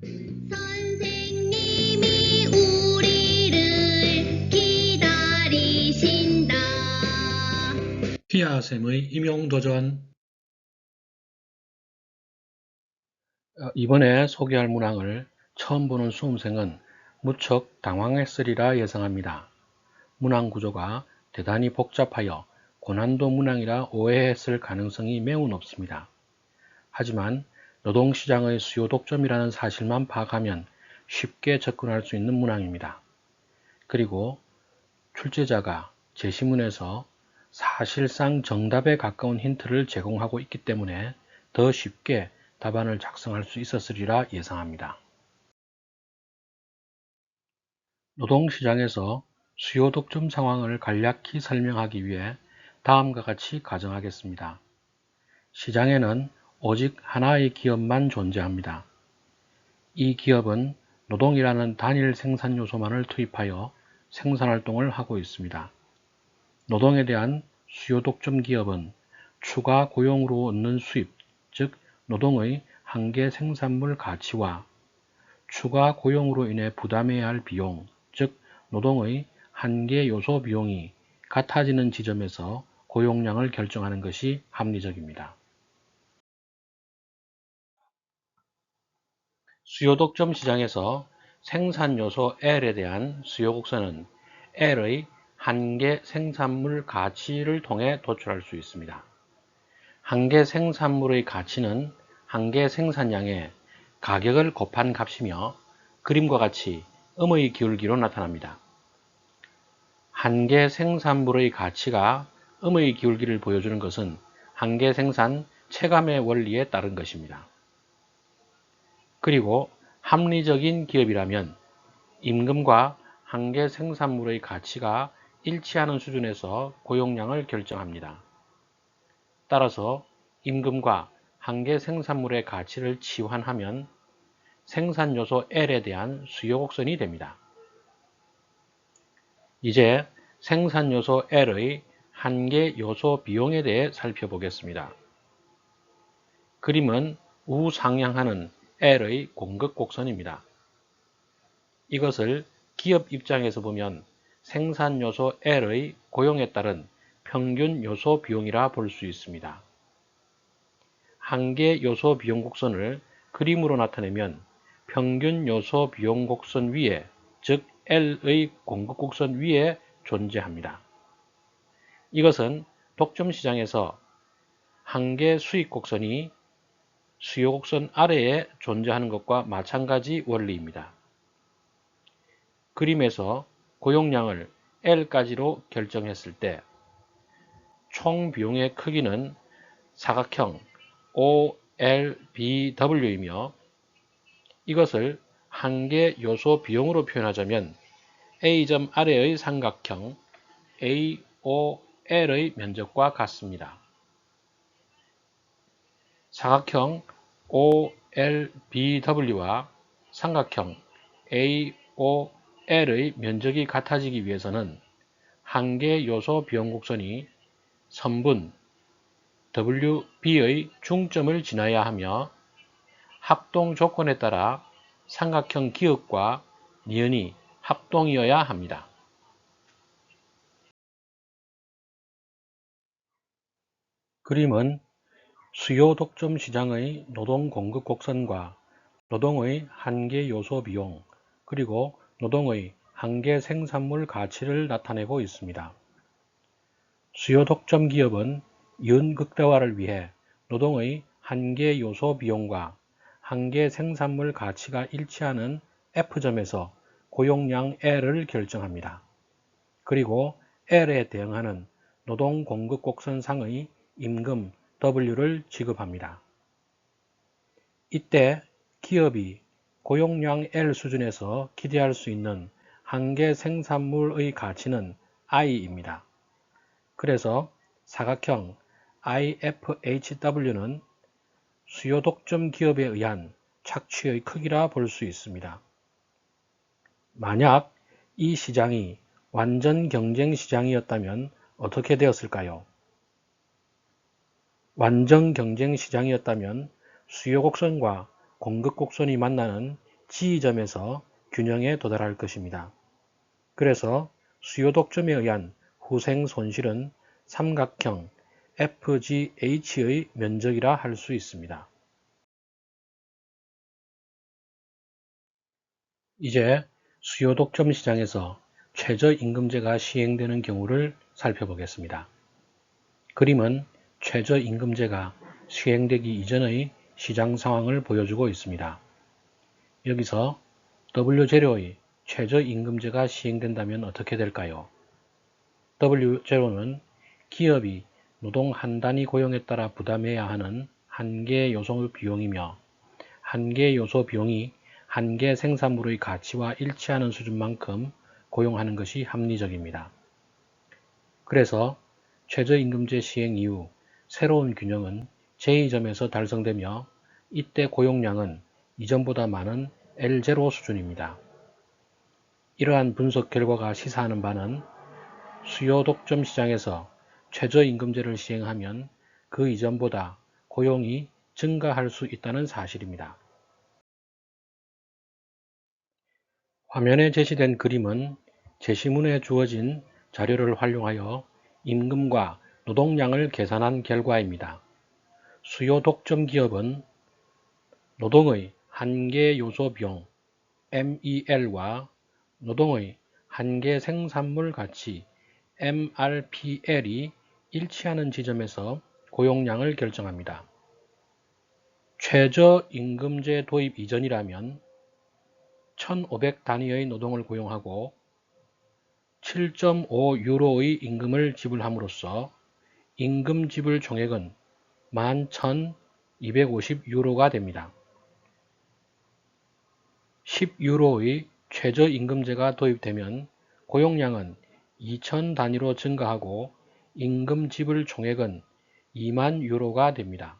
선생님이 우리를 기다리신다. 피아쌤의 임용도전. 이번에 소개할 문항을 처음 보는 수험생은 무척 당황했으리라 예상합니다. 문항 구조가 대단히 복잡하여 고난도 문항이라 오해했을 가능성이 매우 높습니다. 하지만 노동시장의 수요 독점이라는 사실만 파악하면 쉽게 접근할 수 있는 문항입니다. 그리고 출제자가 제시문에서 사실상 정답에 가까운 힌트를 제공하고 있기 때문에 더 쉽게 답안을 작성할 수 있었으리라 예상합니다. 노동시장에서 수요 독점 상황을 간략히 설명하기 위해 다음과 같이 가정하겠습니다. 시장에는 오직 하나의 기업만 존재합니다. 이 기업은 노동이라는 단일 생산 요소만을 투입하여 생산활동을 하고 있습니다. 노동에 대한 수요 독점 기업은 추가 고용으로 얻는 수입, 즉 노동의 한계 생산물 가치와 추가 고용으로 인해 부담해야 할 비용, 즉 노동의 한계 요소 비용이 같아지는 지점에서 고용량을 결정하는 것이 합리적입니다. 수요 독점 시장에서 생산 요소 L에 대한 수요 곡선은 L의 한계 생산물 가치를 통해 도출할 수 있습니다. 한계 생산물의 가치는 한계 생산량에 가격을 곱한 값이며 그림과 같이 음의 기울기로 나타납니다. 한계 생산물의 가치가 음의 기울기를 보여주는 것은 한계 생산 체감의 원리에 따른 것입니다. 그리고 합리적인 기업이라면 임금과 한계 생산물의 가치가 일치하는 수준에서 고용량을 결정합니다. 따라서 임금과 한계 생산물의 가치를 치환하면 생산 요소 L에 대한 수요 곡선이 됩니다. 이제 생산 요소 L의 한계 요소 비용에 대해 살펴보겠습니다. 그림은 우상향하는 L의 공급 곡선입니다. 이것을 기업 입장에서 보면 생산 요소 L의 고용에 따른 평균 요소 비용이라 볼 수 있습니다. 한계 요소 비용 곡선을 그림으로 나타내면 평균 요소 비용 곡선 위에, 즉 L의 공급 곡선 위에 존재합니다. 이것은 독점 시장에서 한계 수익 곡선이 수요 곡선 아래에 존재하는 것과 마찬가지 원리입니다. 그림에서 고용량을 L까지로 결정했을 때 총 비용의 크기는 사각형 OLBW이며 이것을 한계 요소 비용으로 표현하자면 A점 아래의 삼각형 AOL의 면적과 같습니다. 사각형 OLBW와 삼각형 AOL의 면적이 같아지기 위해서는 한계 요소 비용 곡선이 선분 WB의 중점을 지나야 하며 합동 조건에 따라 삼각형 기역과 니은이 합동이어야 합니다. 그림은 수요 독점 시장의 노동 공급 곡선과 노동의 한계 요소 비용, 그리고 노동의 한계 생산물 가치를 나타내고 있습니다. 수요 독점 기업은 이윤 극대화를 위해 노동의 한계 요소 비용과 한계 생산물 가치가 일치하는 F점에서 고용량 L을 결정합니다. 그리고 L에 대응하는 노동 공급 곡선상의 임금 W를 지급합니다. 이때 기업이 고용량 L 수준에서 기대할 수 있는 한계 생산물의 가치는 I입니다. 그래서 사각형 IFHW는 수요 독점 기업에 의한 착취의 크기라 볼 수 있습니다. 만약 이 시장이 완전 경쟁 시장이었다면 어떻게 되었을까요? 완전 경쟁 시장이었다면 수요 곡선과 공급 곡선이 만나는 지점에서 균형에 도달할 것입니다. 그래서 수요 독점에 의한 후생 손실은 삼각형 FGH의 면적이라 할 수 있습니다. 이제 수요 독점 시장에서 최저임금제가 시행되는 경우를 살펴보겠습니다. 그림은 최저임금제가 시행되기 이전의 시장 상황을 보여주고 있습니다. 여기서 W0의 최저임금제가 시행된다면 어떻게 될까요? W0는 기업이 노동 한 단위 고용에 따라 부담해야 하는 한계 요소 비용이며 한계 요소 비용이 한계 생산물의 가치와 일치하는 수준만큼 고용하는 것이 합리적입니다. 그래서 최저임금제 시행 이후 새로운 균형은 제2점에서 달성되며 이때 고용량은 이전보다 많은 L0 수준입니다. 이러한 분석 결과가 시사하는 바는 수요 독점 시장에서 최저임금제를 시행하면 그 이전보다 고용이 증가할 수 있다는 사실입니다. 화면에 제시된 그림은 제시문에 주어진 자료를 활용하여 임금과 노동량을 계산한 결과입니다. 수요 독점 기업은 노동의 한계 요소 비용 MEL과 노동의 한계 생산물 가치 MRPL이 일치하는 지점에서 고용량을 결정합니다. 최저임금제 도입 이전이라면 1,500 단위의 노동을 고용하고 7.5유로의 임금을 지불함으로써 임금 지불 총액은 11,250유로가 됩니다. 10유로의 최저임금제가 도입되면 고용량은 2,000 단위로 증가하고 임금 지불 총액은 2만 유로가 됩니다.